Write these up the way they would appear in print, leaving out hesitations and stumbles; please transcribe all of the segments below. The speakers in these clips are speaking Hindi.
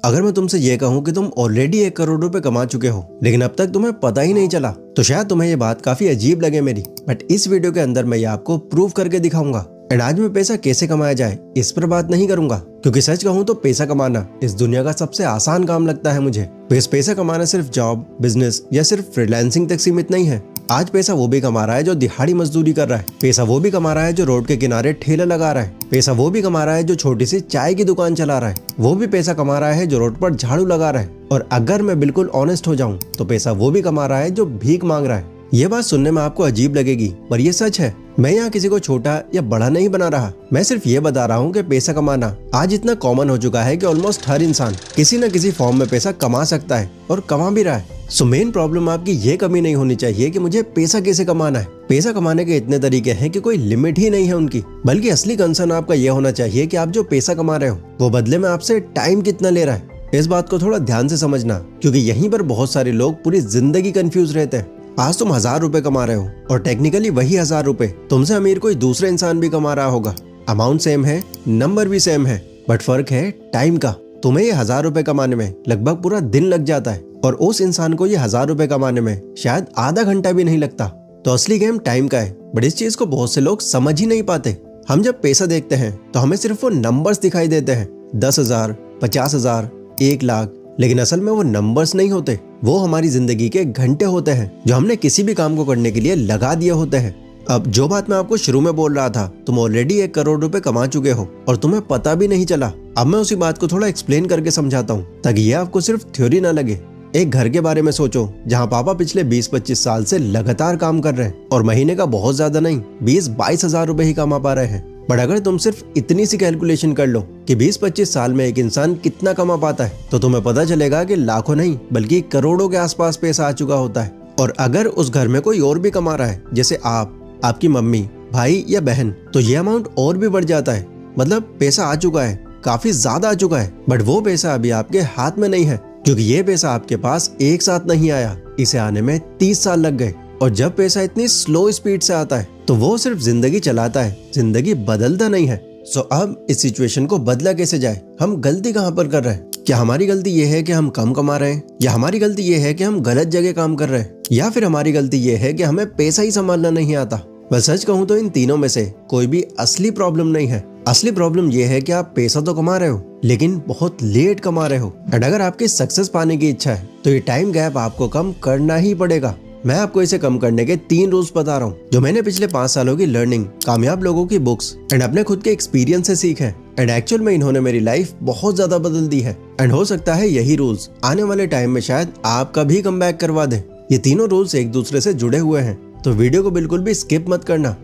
अगर मैं तुमसे ये कहूँ कि तुम ऑलरेडी 1 करोड़ रुपए कमा चुके हो लेकिन अब तक तुम्हें पता ही नहीं चला, तो शायद तुम्हें ये बात काफी अजीब लगे मेरी। बट इस वीडियो के अंदर मैं ये आपको प्रूव करके दिखाऊंगा। एंड आज मैं पैसा कैसे कमाया जाए इस पर बात नहीं करूंगा, क्योंकि सच कहूँ तो पैसा कमाना इस दुनिया का सबसे आसान काम लगता है मुझे। बिकॉज पैसा कमाना सिर्फ जॉब, बिजनेस या सिर्फ फ्रीलांसिंग तक सीमित नहीं है। आज पैसा वो भी कमा रहा है जो दिहाड़ी मजदूरी कर रहा है। पैसा वो भी कमा रहा है जो रोड के किनारे ठेला लगा रहा है। पैसा वो भी कमा रहा है जो छोटी सी चाय की दुकान चला रहा है। वो भी पैसा कमा रहा है जो रोड पर झाड़ू लगा रहा है। और अगर मैं बिल्कुल ऑनेस्ट हो जाऊं तो पैसा वो भी कमा रहा है जो भीख मांग रहा है। ये बात सुनने में आपको अजीब लगेगी, पर ये सच है। मैं यहाँ किसी को छोटा या बड़ा नहीं बना रहा। मैं सिर्फ ये बता रहा हूँ कि पैसा कमाना आज इतना कॉमन हो चुका है कि ऑलमोस्ट हर इंसान किसी न किसी फॉर्म में पैसा कमा सकता है और कमा भी रहा है। सो मेन प्रॉब्लम आपकी ये कमी नहीं होनी चाहिए कि मुझे पैसा कैसे कमाना है। पैसा कमाने के इतने तरीके हैं कि कोई लिमिट ही नहीं है उनकी। बल्कि असली कंसर्न आपका ये होना चाहिए कि आप जो पैसा कमा रहे हो वो बदले में आपसे टाइम कितना ले रहा है। इस बात को थोड़ा ध्यान से समझना, क्योंकि यहीं पर बहुत सारे लोग पूरी जिंदगी कंफ्यूज रहते हैं। आज तुम 1000 रुपए कमा रहे हो और टेक्निकली वही 1000 रुपए तुमसे अमीर कोई दूसरा इंसान भी कमा रहा होगा। अमाउंट सेम है, नंबर भी सेम है, बट फर्क है टाइम का। तुम्हें ये 1000 रुपए कमाने में लगभग पूरा दिन लग जाता है और उस इंसान को ये 1000 रुपए कमाने में शायद आधा घंटा भी नहीं लगता। तो असली गेम टाइम का है, बट इस चीज को बहुत से लोग समझ ही नहीं पाते। हम जब पैसा देखते हैं तो हमें सिर्फ वो नंबर्स दिखाई देते हैं, 10,000, 50,000, 1 लाख। लेकिन असल में वो नंबर्स नहीं होते, वो हमारी जिंदगी के घंटे होते हैं जो हमने किसी भी काम को करने के लिए लगा दिए होते हैं। अब जो बात मैं आपको शुरू में बोल रहा था, तुम ऑलरेडी 1 करोड़ रुपए कमा चुके हो और तुम्हें पता भी नहीं चला। अब मैं उसी बात को थोड़ा एक्सप्लेन करके समझाता हूँ, ताकि ये आपको सिर्फ थ्योरी ना लगे। एक घर के बारे में सोचो जहाँ पापा पिछले 20-25 साल से लगातार काम कर रहे हैं और महीने का बहुत ज्यादा नहीं 20-22 हजार रुपए ही कमा पा रहे हैं। बट अगर तुम सिर्फ इतनी सी कैलकुलेशन कर लो कि 20-25 साल में एक इंसान कितना कमा पाता है, तो तुम्हें पता चलेगा कि लाखों नहीं बल्कि करोड़ों के आसपास पैसा आ चुका होता है। और अगर उस घर में कोई और भी कमा रहा है, जैसे आप, आपकी मम्मी, भाई या बहन, तो ये अमाउंट और भी बढ़ जाता है। मतलब पैसा आ चुका है, काफी ज्यादा आ चुका है, बट वो पैसा अभी आपके हाथ में नहीं है, क्योंकि ये पैसा आपके पास एक साथ नहीं आया। इसे आने में 30 साल लग गए। और जब पैसा इतनी स्लो स्पीड से आता है तो वो सिर्फ जिंदगी चलाता है, जिंदगी बदलता नहीं है। सो अब इस सिचुएशन को बदला कैसे जाए? हम गलती कहाँ पर कर रहे हैं? क्या हमारी गलती ये है कि हम कम कमा रहे हैं, या हमारी गलती ये है कि हम गलत जगह काम कर रहे हैं, या फिर हमारी गलती ये है कि हमें पैसा ही संभालना नहीं आता? मैं सच कहूँ तो इन तीनों में से कोई भी असली प्रॉब्लम नहीं है। असली प्रॉब्लम ये है कि आप पैसा तो कमा रहे हो लेकिन बहुत लेट कमा रहे हो। एंड अगर आपकी सक्सेस पाने की इच्छा है तो ये टाइम गैप आपको कम करना ही पड़ेगा। मैं आपको इसे कम करने के 3 रूल्स बता रहा हूँ, जो मैंने पिछले 5 सालों की लर्निंग, कामयाब लोगों की बुक्स एंड अपने खुद के एक्सपीरियंस से सीखे। एंड एक्चुअल में इन्होंने मेरी लाइफ बहुत ज्यादा बदल दी है। एंड हो सकता है यही रूल्स आने वाले टाइम में शायद आपका भी कमबैक करवा दे। ये तीनों रूल्स एक दूसरे से जुड़े हुए हैं, तो वीडियो को बिल्कुल भी स्किप मत करना।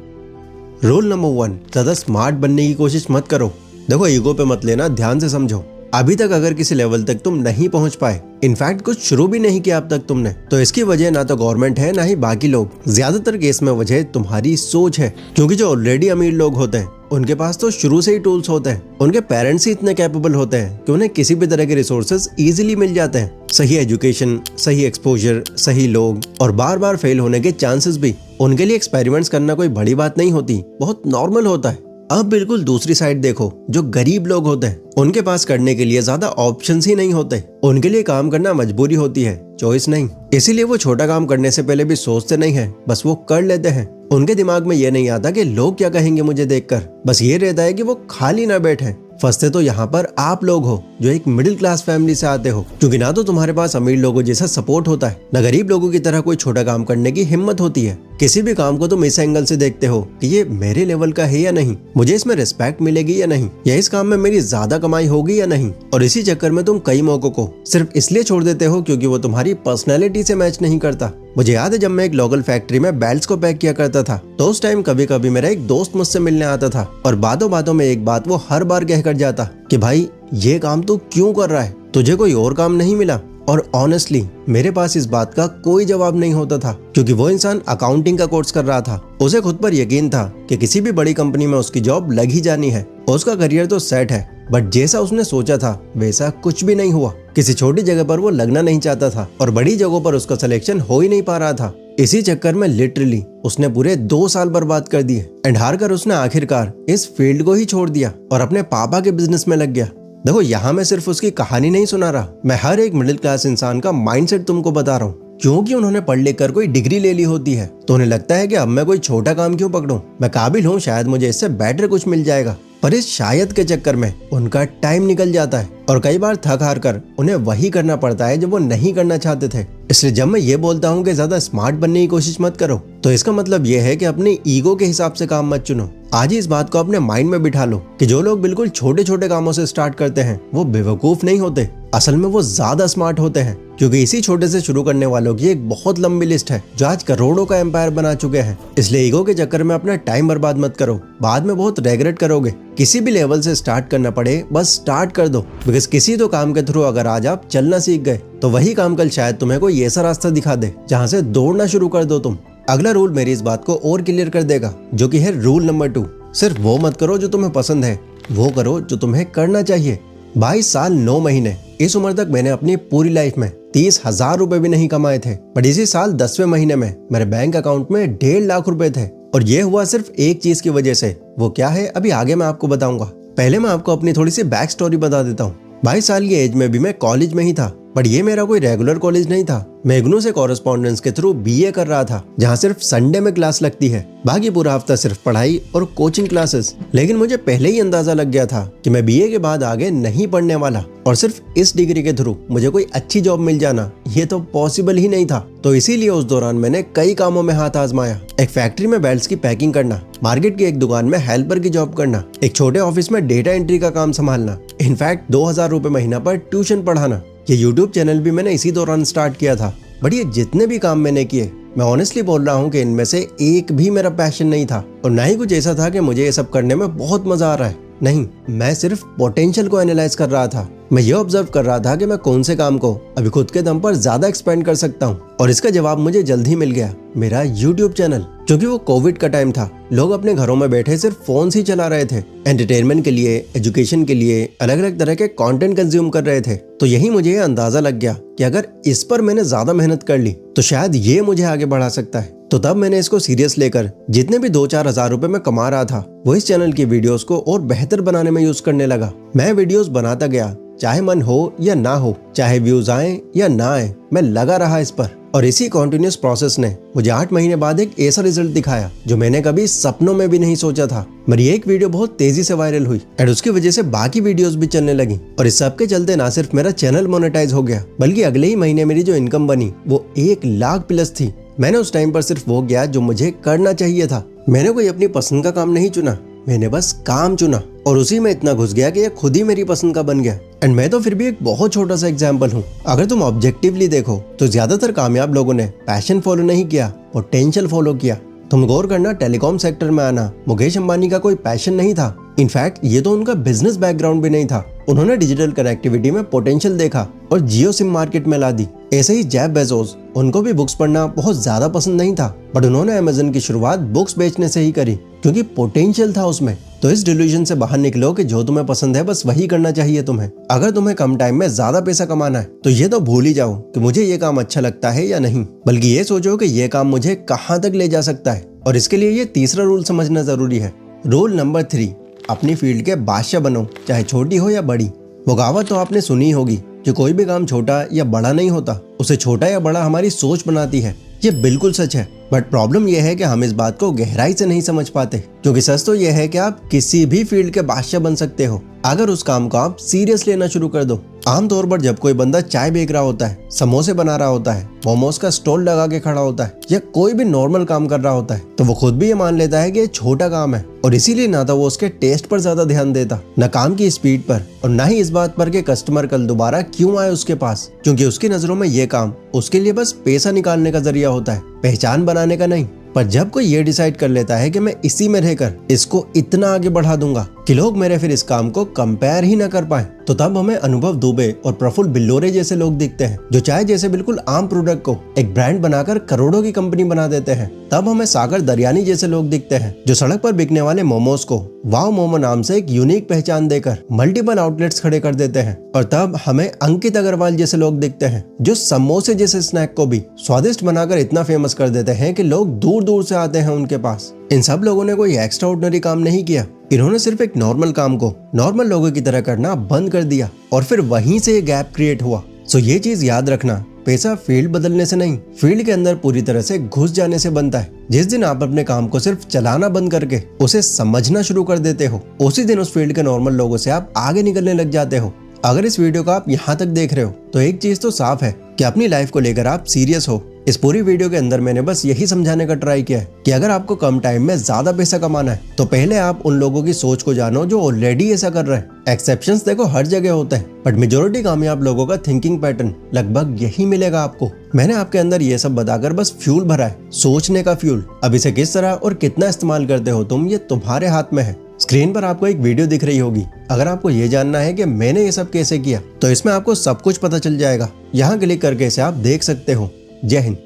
रूल नंबर 1, ज्यादा स्मार्ट बनने की कोशिश मत करो। देखो, ईगो पे मत लेना, ध्यान से समझो। अभी तक अगर किसी लेवल तक तुम नहीं पहुंच पाए, इनफैक्ट कुछ शुरू भी नहीं किया अब तक तुमने, तो इसकी वजह ना तो गवर्नमेंट है ना ही बाकी लोग। ज्यादातर केस में वजह तुम्हारी सोच है, क्योंकि जो ऑलरेडी अमीर लोग होते हैं उनके पास तो शुरू से ही टूल्स होते हैं। उनके पेरेंट्स ही इतने कैपेबल होते हैं कि उन्हें किसी भी तरह के रिसोर्सेज इजीली मिल जाते हैं। सही एजुकेशन, सही एक्सपोजर, सही लोग और बार बार फेल होने के चांसेस भी। उनके लिए एक्सपेरिमेंट्स करना कोई बड़ी बात नहीं होती, बहुत नॉर्मल होता है। अब बिल्कुल दूसरी साइड देखो, जो गरीब लोग होते हैं उनके पास करने के लिए ज्यादा ऑप्शंस ही नहीं होते। उनके लिए काम करना मजबूरी होती है, चॉइस नहीं। इसीलिए वो छोटा काम करने से पहले भी सोचते नहीं है, बस वो कर लेते हैं। उनके दिमाग में ये नहीं आता कि लोग क्या कहेंगे मुझे देखकर, बस ये रहता है कि वो खाली ना बैठे। फंसते तो यहाँ पर आप लोग हो जो एक मिडिल क्लास फैमिली से आते हो, क्योंकि ना तो तुम्हारे पास अमीर लोगों जैसा सपोर्ट होता है, ना गरीब लोगों की तरह कोई छोटा काम करने की हिम्मत होती है। किसी भी काम को तुम इस एंगल से देखते हो कि ये मेरे लेवल का है या नहीं, मुझे इसमें रिस्पेक्ट मिलेगी या नहीं, या इस काम में मेरी ज्यादा कमाई होगी या नहीं। और इसी चक्कर में तुम कई मौकों को सिर्फ इसलिए छोड़ देते हो क्योंकि वो तुम्हारी पर्सनैलिटी से मैच नहीं करता। मुझे याद है जब मैं एक लोकल फैक्ट्री में बेल्ट्स को पैक किया करता था, तो उस टाइम कभी कभी मेरा एक दोस्त मुझसे मिलने आता था और बातों बातों में एक बात वो हर बार कह कर जाता कि भाई ये काम तू क्यों कर रहा है, तुझे कोई और काम नहीं मिला? और ऑनेस्टली मेरे पास इस बात का कोई जवाब नहीं होता था, क्योंकि वो इंसान अकाउंटिंग का कोर्स कर रहा था। उसे खुद पर यकीन था कि किसी भी बड़ी कंपनी में उसकी जॉब लग ही जानी है, उसका करियर तो सेट है। बट जैसा उसने सोचा था वैसा कुछ भी नहीं हुआ। किसी छोटी जगह पर वो लगना नहीं चाहता था और बड़ी जगहों पर उसका सिलेक्शन हो ही नहीं पा रहा था। इसी चक्कर में लिटरली उसने पूरे 2 साल बर्बाद कर दिए एंड हार कर उसने आखिरकार इस फील्ड को ही छोड़ दिया और अपने पापा के बिजनेस में लग गया। देखो यहाँ मैं सिर्फ उसकी कहानी नहीं सुना रहा, मैं हर एक मिडिल क्लास इंसान का माइंडसेट तुमको बता रहा हूँ। क्योंकि उन्होंने पढ़ लिख कर कोई डिग्री ले ली होती है तो उन्हें लगता है कि अब मैं कोई छोटा काम क्यों पकड़ूं, मैं काबिल हूँ, शायद मुझे इससे बेटर कुछ मिल जाएगा। पर इस शायद के चक्कर में उनका टाइम निकल जाता है और कई बार थक हार कर उन्हें वही करना पड़ता है जो वो नहीं करना चाहते थे। इसलिए जब मैं ये बोलता हूँ कि ज्यादा स्मार्ट बनने की कोशिश मत करो, तो इसका मतलब ये है कि अपने ईगो के हिसाब से काम मत चुनो। आज ही इस बात को अपने माइंड में बिठा लो कि जो लोग बिल्कुल छोटे छोटे कामों से स्टार्ट करते हैं वो बेवकूफ नहीं होते, असल में वो ज्यादा स्मार्ट होते हैं। क्योंकि इसी छोटे से शुरू करने वालों की एक बहुत लंबी लिस्ट है जो आज करोड़ों का एम्पायर बना चुके हैं। इसलिए ईगो के चक्कर में अपना टाइम बर्बाद मत करो, बाद में बहुत रेग्रेट करोगे। किसी भी लेवल से स्टार्ट करना पड़े बस स्टार्ट कर दो, बिकॉज किसी तो काम के थ्रू अगर आज आप चलना सीख गए तो वही काम कल शायद तुम्हें कोई ऐसा रास्ता दिखा दे जहाँ से दौड़ना शुरू कर दो तुम। अगला रूल मेरी इस बात को और क्लियर कर देगा, जो कि है रूल नंबर 2। सिर्फ वो मत करो जो तुम्हें पसंद है, वो करो जो तुम्हें करना चाहिए। 22 साल 9 महीने, इस उम्र तक मैंने अपनी पूरी लाइफ में 30,000 रुपए भी नहीं कमाए थे, बट इसी साल 10वें महीने में मेरे बैंक अकाउंट में 1.5 लाख रुपए थे। और ये हुआ सिर्फ एक चीज की वजह से। वो क्या है अभी आगे मैं आपको बताऊंगा। पहले मैं आपको अपनी थोड़ी सी बैक स्टोरी बता देता हूँ। 22 साल की एज में भी मैं कॉलेज में ही था, बट ये मेरा कोई रेगुलर कॉलेज नहीं था। मैं इग्नू से कॉरेस्पॉन्डेंस के थ्रू बीए कर रहा था, जहाँ सिर्फ संडे में क्लास लगती है, बाकी पूरा हफ्ता सिर्फ पढ़ाई और कोचिंग क्लासेस। लेकिन मुझे पहले ही अंदाजा लग गया था कि मैं बीए के बाद आगे नहीं पढ़ने वाला और सिर्फ इस डिग्री के थ्रू मुझे कोई अच्छी जॉब मिल जाना ये तो पॉसिबल ही नहीं था। तो इसीलिए उस दौरान मैंने कई कामों में हाथ आजमाया। एक फैक्ट्री में बेल्ट्स की पैकिंग करना, मार्केट की एक दुकान में हेल्पर की जॉब करना, एक छोटे ऑफिस में डेटा एंट्री का काम संभालना, इनफैक्ट 2000 रुपए महीना पर ट्यूशन पढ़ाना। ये यूट्यूब चैनल भी मैंने इसी दौरान स्टार्ट किया था। बट ये जितने भी काम मैंने किए, मैं ऑनेस्टली बोल रहा हूँ कि इनमें से एक भी मेरा पैशन नहीं था और ना ही कुछ ऐसा था कि मुझे ये सब करने में बहुत मजा आ रहा है। नहीं, मैं सिर्फ पोटेंशियल को एनालाइज कर रहा था। मैं ये ऑब्जर्व कर रहा था कि मैं कौन से काम को अभी खुद के दम पर ज्यादा एक्सपेंड कर सकता हूँ, और इसका जवाब मुझे जल्द ही मिल गया, मेरा यूट्यूब चैनल। क्योंकि वो कोविड का टाइम था, लोग अपने घरों में बैठे सिर्फ फोन ही चला रहे थे, एंटरटेनमेंट के लिए, एजुकेशन के लिए अलग अलग तरह के कंटेंट कंज्यूम कर रहे थे। तो यही मुझे अंदाजा लग गया कि अगर इस पर मैंने ज्यादा मेहनत कर ली तो शायद ये मुझे आगे बढ़ा सकता है। तो तब मैंने इसको सीरियस लेकर जितने भी 2-4 हजार रुपए मैं कमा रहा था वो इस चैनल की वीडियोस को और बेहतर बनाने में यूज करने लगा। मैं वीडियोस बनाता गया, चाहे मन हो या ना हो, चाहे व्यूज आए या ना आए, मैं लगा रहा इस पर। और इसी कॉन्टिन्यूस प्रोसेस ने मुझे 8 महीने बाद एक ऐसा रिजल्ट दिखाया जो मैंने कभी सपनों में भी नहीं सोचा था। मेरी एक वीडियो बहुत तेजी से वायरल हुई और उसकी वजह से बाकी वीडियोस भी चलने लगी। और इस सब के चलते ना सिर्फ मेरा चैनल मोनेटाइज हो गया, बल्कि अगले ही महीने मेरी जो इनकम बनी वो 1 लाख प्लस थी। मैंने उस टाइम पर सिर्फ वो किया जो मुझे करना चाहिए था। मैंने कोई अपनी पसंद का काम नहीं चुना, मैंने बस काम चुना और उसी में इतना घुस गया कि ये खुद ही मेरी पसंद का बन गया। एंड मैं तो फिर भी एक बहुत छोटा सा एग्जाम्पल हूँ। अगर तुम ऑब्जेक्टिवली देखो तो ज्यादातर कामयाब लोगों ने पैशन फॉलो नहीं किया, पोटेंशियल फॉलो किया। तुम गौर करना, टेलीकॉम सेक्टर में आना मुकेश अंबानी का कोई पैशन नहीं था, इनफैक्ट ये तो उनका बिजनेस बैकग्राउंड भी नहीं था। उन्होंने डिजिटल कनेक्टिविटी में पोटेंशियल देखा और जियो सिम मार्केट में ला दी। ऐसे ही जेफ बेजोस, उनको भी बुक्स पढ़ना बहुत ज्यादा पसंद नहीं था, बट उन्होंने अमेज़न की शुरुआत बुक्स बेचने से ही करी क्योंकि पोटेंशियल था उसमें। तो इस डिल्यूजन से बाहर निकलो कि जो तुम्हें पसंद है बस वही करना चाहिए तुम्हें। अगर तुम्हें कम टाइम में ज्यादा पैसा कमाना है तो ये तो भूल ही जाओ कि मुझे ये काम अच्छा लगता है या नहीं, बल्कि ये सोचो कि ये काम मुझे कहाँ तक ले जा सकता है। और इसके लिए ये तीसरा रूल समझना जरूरी है। रूल नंबर 3, अपनी फील्ड के बादशाह बनो, चाहे छोटी हो या बड़ी। वो कहावत तो आपने सुनी होगी कि कोई भी काम छोटा या बड़ा नहीं होता, उसे छोटा या बड़ा हमारी सोच बनाती है। ये बिल्कुल सच है, बट प्रॉब्लम यह है कि हम इस बात को गहराई से नहीं समझ पाते। क्योंकि सच तो यह है कि आप किसी भी फील्ड के बादशाह बन सकते हो अगर उस काम को आप सीरियस लेना शुरू कर दो। आमतौर पर जब कोई बंदा चाय बेच रहा होता है, समोसे बना रहा होता है, मोमोज का स्टॉल लगा के खड़ा होता है या कोई भी नॉर्मल काम कर रहा होता है, तो वो खुद भी ये मान लेता है कि ये छोटा काम है। और इसीलिए ना तो वो उसके टेस्ट पर ज्यादा ध्यान देता, न काम की स्पीड पर, और ना ही इस बात पर कि कस्टमर कल दोबारा क्यों आए उसके पास। क्योंकि उसकी नजरों में ये काम उसके लिए बस पैसा निकालने का जरिया होता है, पहचान बनाने का नहीं। पर जब कोई ये डिसाइड कर लेता है कि मैं इसी में रहकर इसको इतना आगे बढ़ा दूंगा कि लोग मेरे फिर इस काम को कंपेयर ही ना कर पाए, तो तब हमें अनुभव दुबे और प्रफुल्ल बिल्लोरे जैसे लोग दिखते हैं जो चाय जैसे बिल्कुल आम प्रोडक्ट को एक ब्रांड बनाकर करोड़ों की कंपनी बना देते हैं। तब हमें सागर दरियानी जैसे लोग दिखते हैं जो सड़क पर बिकने वाले मोमोज को वाव मोमो नाम से एक यूनिक पहचान देकर मल्टीपल आउटलेट्स खड़े कर देते हैं। और तब हमें अंकित अग्रवाल जैसे लोग दिखते हैं जो समोसे जैसे स्नैक को भी स्वादिष्ट बनाकर इतना फेमस कर देते हैं कि लोग दूर दूर से आते हैं उनके पास। इन सब लोगों ने कोई एक्स्ट्रा ऑर्डिनरी काम नहीं किया, इन्होंने सिर्फ एक नॉर्मल काम को नॉर्मल लोगों की तरह करना बंद कर दिया और फिर वहीं से ये गैप क्रिएट हुआ। सो ये चीज याद रखना, पैसा फील्ड बदलने से नहीं, फील्ड के अंदर पूरी तरह से घुस जाने से बनता है। जिस दिन आप अपने काम को सिर्फ चलाना बंद करके उसे समझना शुरू कर देते हो, उसी दिन उस फील्ड के नॉर्मल लोगों से आप आगे निकलने लग जाते हो। अगर इस वीडियो को आप यहाँ तक देख रहे हो तो एक चीज तो साफ है कि अपनी लाइफ को लेकर आप सीरियस हो। इस पूरी वीडियो के अंदर मैंने बस यही समझाने का ट्राई किया है कि अगर आपको कम टाइम में ज्यादा पैसा कमाना है तो पहले आप उन लोगों की सोच को जानो जो ऑलरेडी ऐसा कर रहे हैं। एक्सेप्शंस देखो हर जगह होते हैं, बट मेजोरिटी कामयाब लोगों का थिंकिंग पैटर्न लगभग यही मिलेगा आपको। मैंने आपके अंदर ये सब बताकर बस फ्यूल भरा है, सोचने का फ्यूल। अब इसे किस तरह और कितना इस्तेमाल करते हो तुम, ये तुम्हारे हाथ में है। स्क्रीन पर आपको एक वीडियो दिख रही होगी। अगर आपको ये जानना है कि मैंने ये सब कैसे किया तो इसमें आपको सब कुछ पता चल जाएगा। यहाँ क्लिक करके इसे आप देख सकते हो। जय हिंद।